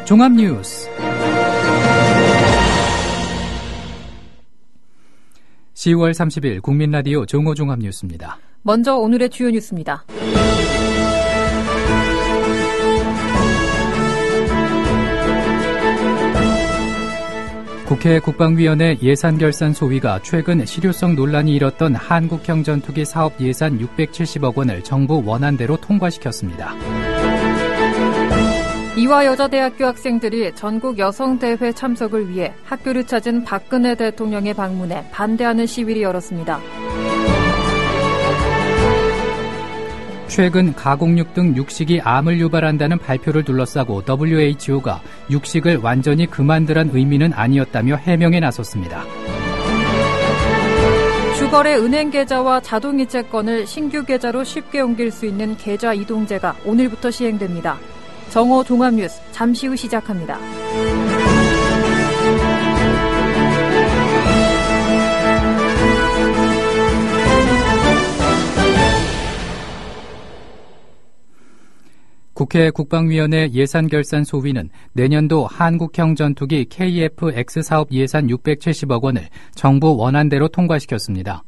종합뉴스 10월 30일 국민라디오 종합뉴스입니다. 먼저 오늘의 주요 뉴스입니다. 국회 국방위원회 예산결산 소위가 최근 실효성 논란이 일었던 한국형 전투기 사업 예산 670억 원을 정부 원안대로 통과시켰습니다. 이화여자대학교 학생들이 전국 여성대회 참석을 위해 학교를 찾은 박근혜 대통령의 방문에 반대하는 시위를 열었습니다. 최근 가공육 등 육식이 암을 유발한다는 발표를 둘러싸고 WHO가 육식을 완전히 그만두란 의미는 아니었다며 해명에 나섰습니다. 주거래 은행 계좌와 자동이체권을 신규 계좌로 쉽게 옮길 수 있는 계좌 이동제가 오늘부터 시행됩니다. 정오 종합뉴스 잠시 후 시작합니다. 국회 국방위원회 예산결산 소위는 내년도 한국형 전투기 KF-X 사업 예산 670억 원을 정부 원안대로 통과시켰습니다.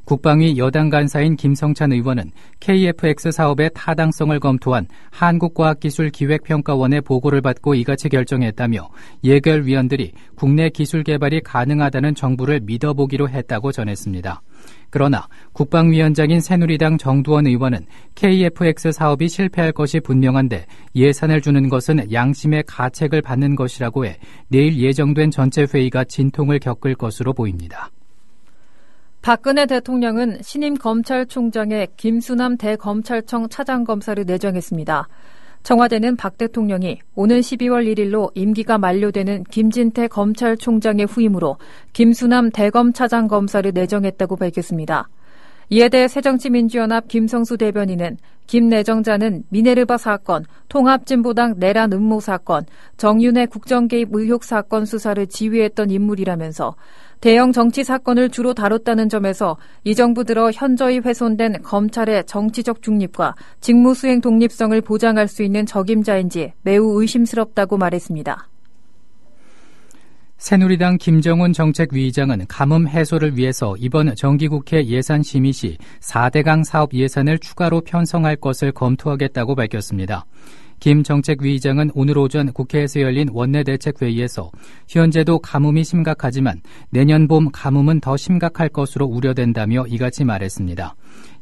국방위 여당 간사인 김성찬 의원은 KF-X 사업의 타당성을 검토한 한국과학기술기획평가원의 보고를 받고 이같이 결정했다며 예결위원들이 국내 기술 개발이 가능하다는 정부를 믿어보기로 했다고 전했습니다. 그러나 국방위원장인 새누리당 정두원 의원은 KF-X 사업이 실패할 것이 분명한데 예산을 주는 것은 양심의 가책을 받는 것이라고 해 내일 예정된 전체 회의가 진통을 겪을 것으로 보입니다. 박근혜 대통령은 신임 검찰총장에 김수남 대검찰청 차장검사를 내정했습니다. 청와대는 박 대통령이 오는 12월 1일로 임기가 만료되는 김진태 검찰총장의 후임으로 김수남 대검차장검사를 내정했다고 밝혔습니다. 이에 대해 새정치민주연합 김성수 대변인은 김 내정자는 미네르바 사건, 통합진보당 내란 음모 사건, 정윤회 국정개입 의혹 사건 수사를 지휘했던 인물이라면서 대형 정치 사건을 주로 다뤘다는 점에서 이 정부 들어 현저히 훼손된 검찰의 정치적 중립과 직무수행 독립성을 보장할 수 있는 적임자인지 매우 의심스럽다고 말했습니다. 새누리당 김정은 정책위의장은 가뭄 해소를 위해서 이번 정기국회 예산심의 시 4대강 사업 예산을 추가로 편성할 것을 검토하겠다고 밝혔습니다. 김 정책위의장은 오늘 오전 국회에서 열린 원내대책회의에서 현재도 가뭄이 심각하지만 내년 봄 가뭄은 더 심각할 것으로 우려된다며 이같이 말했습니다.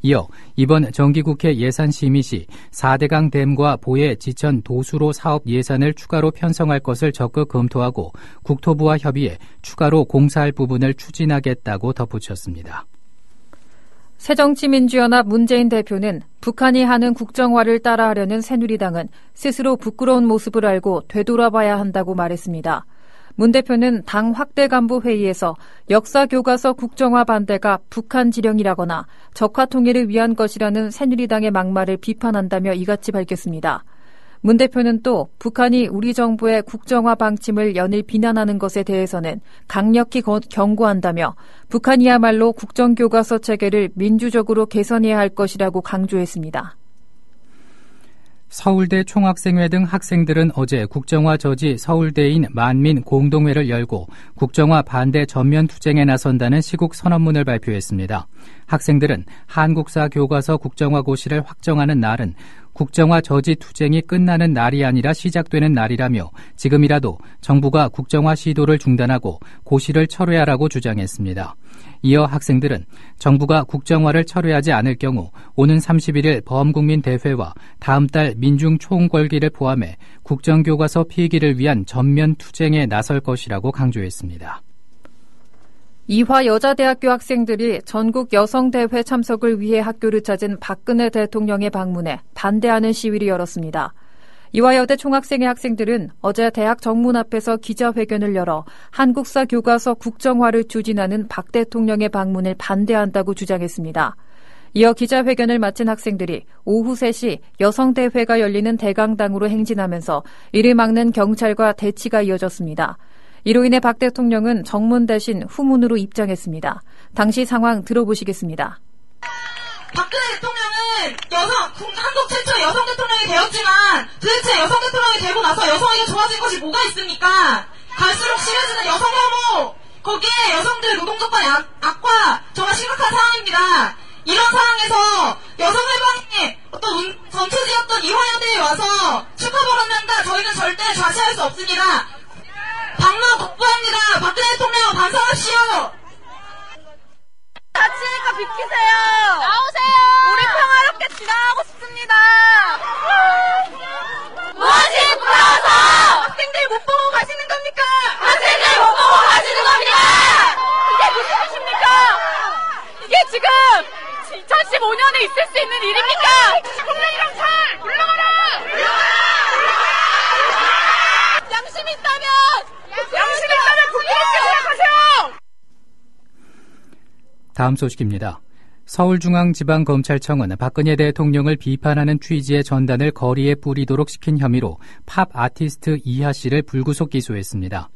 이어 이번 정기국회 예산심의 시 4대강 댐과 보혜, 지천, 도수로 사업 예산을 추가로 편성할 것을 적극 검토하고 국토부와 협의해 추가로 공사할 부분을 추진하겠다고 덧붙였습니다. 새정치민주연합 문재인 대표는 북한이 하는 국정화를 따라하려는 새누리당은 스스로 부끄러운 모습을 알고 되돌아봐야 한다고 말했습니다. 문 대표는 당 확대 간부 회의에서 역사교과서 국정화 반대가 북한 지령이라거나 적화 통일을 위한 것이라는 새누리당의 막말을 비판한다며 이같이 밝혔습니다. 문 대표는 또 북한이 우리 정부의 국정화 방침을 연일 비난하는 것에 대해서는 강력히 경고한다며 북한이야말로 국정교과서 체계를 민주적으로 개선해야 할 것이라고 강조했습니다. 서울대 총학생회 등 학생들은 어제 국정화 저지 서울대인 만민 공동회를 열고 국정화 반대 전면 투쟁에 나선다는 시국 선언문을 발표했습니다. 학생들은 한국사 교과서 국정화 고시를 확정하는 날은 국정화 저지 투쟁이 끝나는 날이 아니라 시작되는 날이라며 지금이라도 정부가 국정화 시도를 중단하고 고시를 철회하라고 주장했습니다. 이어 학생들은 정부가 국정화를 철회하지 않을 경우 오는 31일 범국민대회와 다음 달 민중총궐기를 포함해 국정교과서 폐기를 위한 전면 투쟁에 나설 것이라고 강조했습니다. 이화여자대학교 학생들이 전국 여성대회 참석을 위해 학교를 찾은 박근혜 대통령의 방문에 반대하는 시위를 열었습니다. 이화여대 총학생회 학생들은 어제 대학 정문 앞에서 기자회견을 열어 한국사 교과서 국정화를 추진하는 박 대통령의 방문을 반대한다고 주장했습니다. 이어 기자회견을 마친 학생들이 오후 3시 여성대회가 열리는 대강당으로 행진하면서 이를 막는 경찰과 대치가 이어졌습니다. 이로 인해 박 대통령은 정문 대신 후문으로 입장했습니다. 당시 상황 들어보시겠습니다. 박근혜 대통령은 한국 최초 여성 대통령이 되었지만 도대체 여성 대통령이 되고 나서 여성에게 좋아진 것이 뭐가 있습니까? 갈수록 심해지는 여성 혐오, 거기에 여성들 노동조건의 악화, 정말 심각한 상황입니다. 이런 상황에서 여성 해방이 어떤 전투지였던 이화여대에 와서 축하받는다, 저희는 절대 좌시할 수 없습니다. 방문 국부합니다. 박근혜 대통령 반성하시오. 다치니까 비키세요. 나오세요. 우리 평화롭게 지나가고 싶습니다. 무엇이 부러워서 학생들 못 보고 가시는 겁니까? 학생들 못 보고 가시는 겁니다. 이게 무슨 뜻입니까? 이게 지금 2015년에 있을 수 있는 일입니까? 국민이랑 잘 물러가라. 양심 있다면 국민롭게 생각하세요. 다음 소식입니다. 서울중앙지방검찰청은 박근혜 대통령을 비판하는 취지의 전단을 거리에 뿌리도록 시킨 혐의로 팝 아티스트 이하 씨를 불구속 기소했습니다.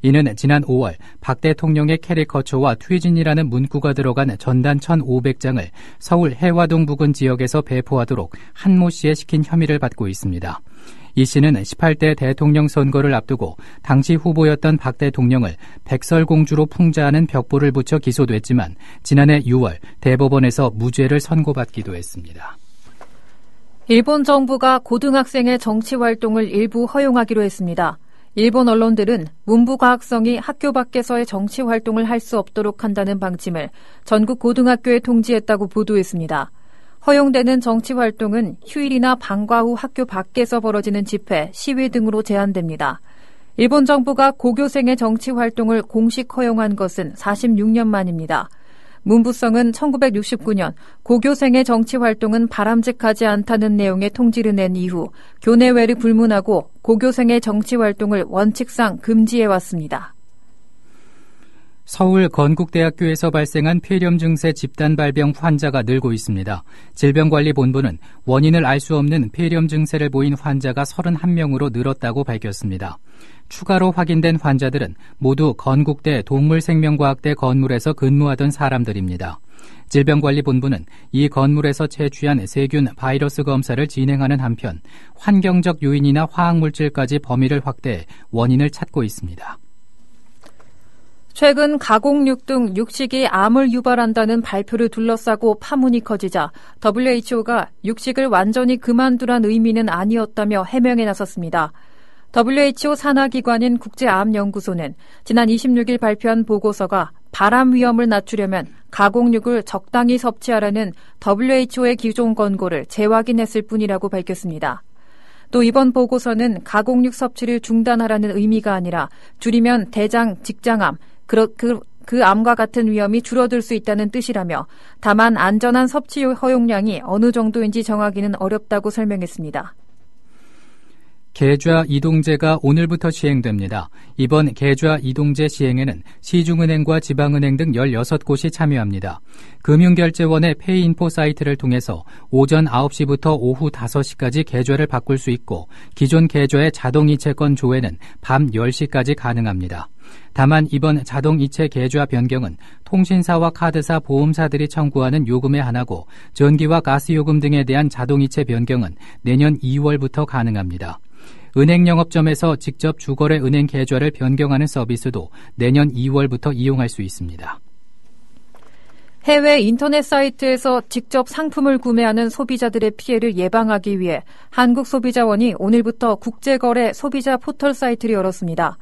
이는 지난 5월 박 대통령의 캐리커처와 퇴진이라는 문구가 들어간 전단 1,500장을 서울 해화동 부근 지역에서 배포하도록 한모 씨에 시킨 혐의를 받고 있습니다. 이 씨는 18대 대통령 선거를 앞두고 당시 후보였던 박 대통령을 백설공주로 풍자하는 벽보를 붙여 기소됐지만 지난해 6월 대법원에서 무죄를 선고받기도 했습니다. 일본 정부가 고등학생의 정치 활동을 일부 허용하기로 했습니다. 일본 언론들은 문부과학성이 학교 밖에서의 정치 활동을 할 수 없도록 한다는 방침을 전국 고등학교에 통지했다고 보도했습니다. 허용되는 정치 활동은 휴일이나 방과 후 학교 밖에서 벌어지는 집회, 시위 등으로 제한됩니다. 일본 정부가 고교생의 정치 활동을 공식 허용한 것은 46년 만입니다. 문부성은 1969년 고교생의 정치 활동은 바람직하지 않다는 내용의 통지를 낸 이후 교내외를 불문하고 고교생의 정치 활동을 원칙상 금지해왔습니다. 서울 건국대학교에서 발생한 폐렴 증세 집단 발병 환자가 늘고 있습니다. 질병관리본부는 원인을 알 수 없는 폐렴 증세를 보인 환자가 31명으로 늘었다고 밝혔습니다. 추가로 확인된 환자들은 모두 건국대 동물생명과학대 건물에서 근무하던 사람들입니다. 질병관리본부는 이 건물에서 채취한 세균 바이러스 검사를 진행하는 한편 환경적 요인이나 화학물질까지 범위를 확대해 원인을 찾고 있습니다. 최근 가공육 등 육식이 암을 유발한다는 발표를 둘러싸고 파문이 커지자 WHO가 육식을 완전히 그만두란 의미는 아니었다며 해명에 나섰습니다. WHO 산하기관인 국제암연구소는 지난 26일 발표한 보고서가 발암 위험을 낮추려면 가공육을 적당히 섭취하라는 WHO의 기존 권고를 재확인했을 뿐이라고 밝혔습니다. 또 이번 보고서는 가공육 섭취를 중단하라는 의미가 아니라 줄이면 대장, 직장암, 그 암과 같은 위험이 줄어들 수 있다는 뜻이라며 다만 안전한 섭취 허용량이 어느 정도인지 정하기는 어렵다고 설명했습니다. 계좌 이동제가 오늘부터 시행됩니다. 이번 계좌 이동제 시행에는 시중은행과 지방은행 등 16곳이 참여합니다. 금융결제원의 페이인포 사이트를 통해서 오전 9시부터 오후 5시까지 계좌를 바꿀 수 있고 기존 계좌의 자동이체권 조회는 밤 10시까지 가능합니다. 다만 이번 자동이체 계좌 변경은 통신사와 카드사, 보험사들이 청구하는 요금에 한하고 전기와 가스요금 등에 대한 자동이체 변경은 내년 2월부터 가능합니다. 은행 영업점에서 직접 주거래 은행 계좌를 변경하는 서비스도 내년 2월부터 이용할 수 있습니다. 해외 인터넷 사이트에서 직접 상품을 구매하는 소비자들의 피해를 예방하기 위해 한국소비자원이 오늘부터 국제거래 소비자 포털 사이트를 열었습니다.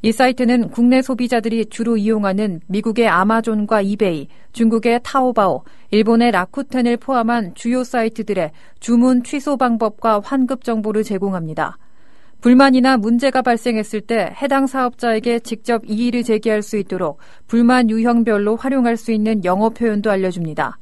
이 사이트는 국내 소비자들이 주로 이용하는 미국의 아마존과 이베이, 중국의 타오바오, 일본의 라쿠텐을 포함한 주요 사이트들의 주문 취소 방법과 환급 정보를 제공합니다. 불만이나 문제가 발생했을 때 해당 사업자에게 직접 이의를 제기할 수 있도록 불만 유형별로 활용할 수 있는 영어 표현도 알려줍니다.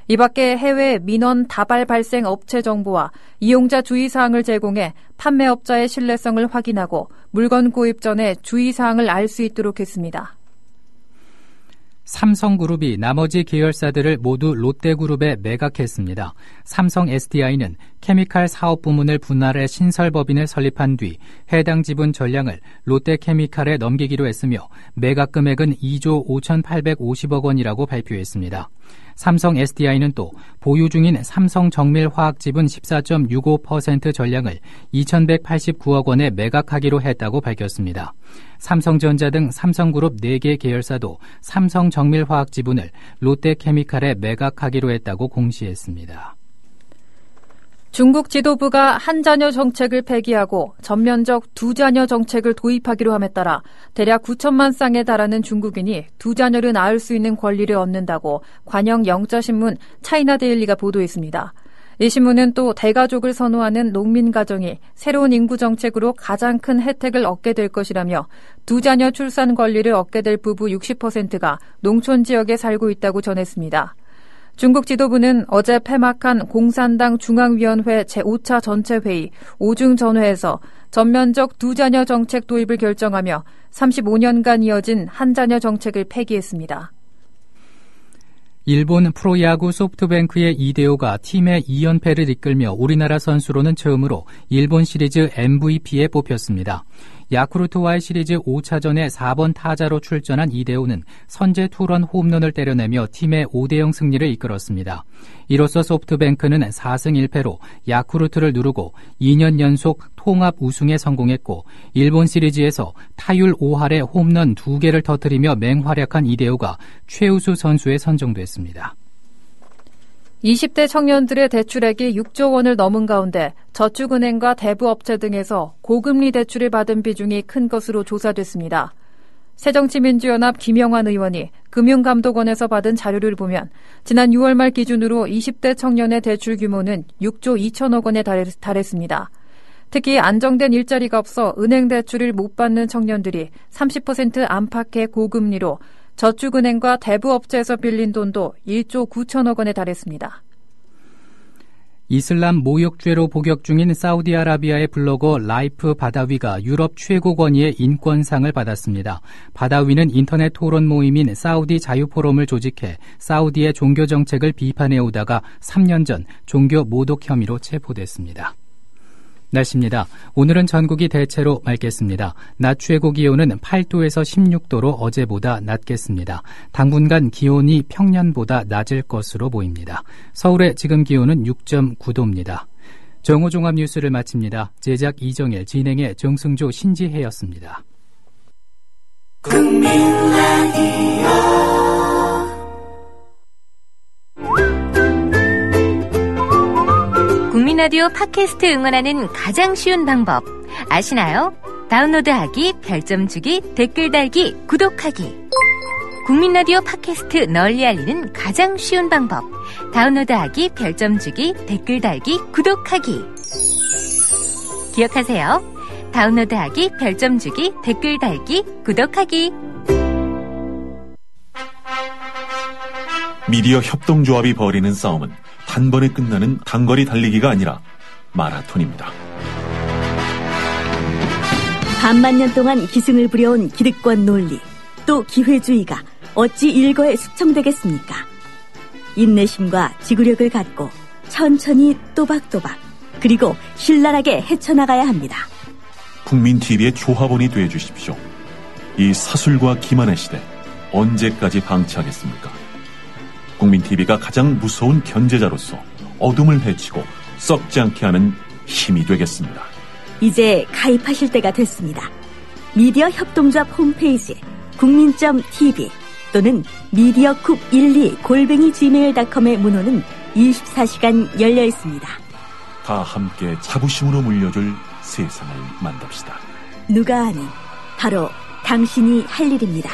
이 밖에 해외 민원 다발 발생 업체 정보와 이용자 주의사항을 제공해 판매업자의 신뢰성을 확인하고 물건 구입 전에 주의사항을 알 수 있도록 했습니다. 삼성그룹이 나머지 계열사들을 모두 롯데그룹에 매각했습니다. 삼성 SDI는 케미칼 사업 부문을 분할해 신설법인을 설립한 뒤 해당 지분 전량을 롯데케미칼에 넘기기로 했으며 매각 금액은 2조 5,850억 원이라고 발표했습니다. 삼성 SDI는 또 보유 중인 삼성정밀화학 지분 14.65% 전량을 2,189억 원에 매각하기로 했다고 밝혔습니다. 삼성전자 등 삼성그룹 4개 계열사도 삼성정밀화학 지분을 롯데케미칼에 매각하기로 했다고 공시했습니다. 중국 지도부가 한 자녀 정책을 폐기하고 전면적 두 자녀 정책을 도입하기로 함에 따라 대략 9천만 쌍에 달하는 중국인이 두 자녀를 낳을 수 있는 권리를 얻는다고 관영 영자신문 차이나데일리가 보도했습니다. 이 신문은 또 대가족을 선호하는 농민 가정이 새로운 인구 정책으로 가장 큰 혜택을 얻게 될 것이라며 두 자녀 출산 권리를 얻게 될 부부 60%가 농촌 지역에 살고 있다고 전했습니다. 중국 지도부는 어제 폐막한 공산당 중앙위원회 제5차 전체회의 5중 전회에서 전면적 두 자녀 정책 도입을 결정하며 35년간 이어진 한 자녀 정책을 폐기했습니다. 일본 프로야구 소프트뱅크의 이대호가 팀의 2연패를 이끌며 우리나라 선수로는 처음으로 일본 시리즈 MVP에 뽑혔습니다. 야쿠르트와의 시리즈 5차전에 4번 타자로 출전한 이대호는 선제 투런 홈런을 때려내며 팀의 5대0 승리를 이끌었습니다. 이로써 소프트뱅크는 4승 1패로 야쿠르트를 누르고 2년 연속 통합 우승에 성공했고 일본 시리즈에서 타율 5할에 홈런 2개를 터뜨리며 맹활약한 이대호가 최우수 선수에 선정됐습니다. 20대 청년들의 대출액이 6조 원을 넘은 가운데 저축은행과 대부업체 등에서 고금리 대출을 받은 비중이 큰 것으로 조사됐습니다. 새정치민주연합 김영환 의원이 금융감독원에서 받은 자료를 보면 지난 6월 말 기준으로 20대 청년의 대출 규모는 6조 2천억 원에 달했습니다. 특히 안정된 일자리가 없어 은행 대출을 못 받는 청년들이 30% 안팎의 고금리로 저축은행과 대부업체에서 빌린 돈도 1조 9천억 원에 달했습니다. 이슬람 모욕죄로 복역 중인 사우디아라비아의 블로거 라이프 바다위가 유럽 최고 권위의 인권상을 받았습니다. 바다위는 인터넷 토론 모임인 사우디 자유포럼을 조직해 사우디의 종교 정책을 비판해오다가 3년 전 종교 모독 혐의로 체포됐습니다. 날씨입니다. 오늘은 전국이 대체로 맑겠습니다. 낮 최고 기온은 8도에서 16도로 어제보다 낮겠습니다. 당분간 기온이 평년보다 낮을 것으로 보입니다. 서울의 지금 기온은 6.9도입니다. 정오종합 뉴스를 마칩니다. 제작 이정일, 진행의 정승조, 신지혜였습니다. 국민라디오 팟캐스트 응원하는 가장 쉬운 방법 아시나요? 다운로드하기, 별점 주기, 댓글 달기, 구독하기. 국민라디오 팟캐스트 널리 알리는 가장 쉬운 방법 다운로드하기, 별점 주기, 댓글 달기, 구독하기. 기억하세요. 다운로드하기, 별점 주기, 댓글 달기, 구독하기. 미디어 협동조합이 벌이는 싸움은 단번에 끝나는 단거리 달리기가 아니라 마라톤입니다. 반만 년 동안 기승을 부려온 기득권 논리, 또 기회주의가 어찌 일거에 숙청되겠습니까? 인내심과 지구력을 갖고 천천히 또박또박 그리고 신랄하게 헤쳐나가야 합니다. 국민TV의 조합원이 되어주십시오. 이 사술과 기만의 시대 언제까지 방치하겠습니까? 국민TV가 가장 무서운 견제자로서 어둠을 헤치고 썩지 않게 하는 힘이 되겠습니다. 이제 가입하실 때가 됐습니다. 미디어 협동조합 홈페이지 국민.tv 또는 mediacoup12@gmail.com의 문호는 24시간 열려 있습니다. 다 함께 자부심으로 물려줄 세상을 만듭시다. 누가 아닌 바로 당신이 할 일입니다.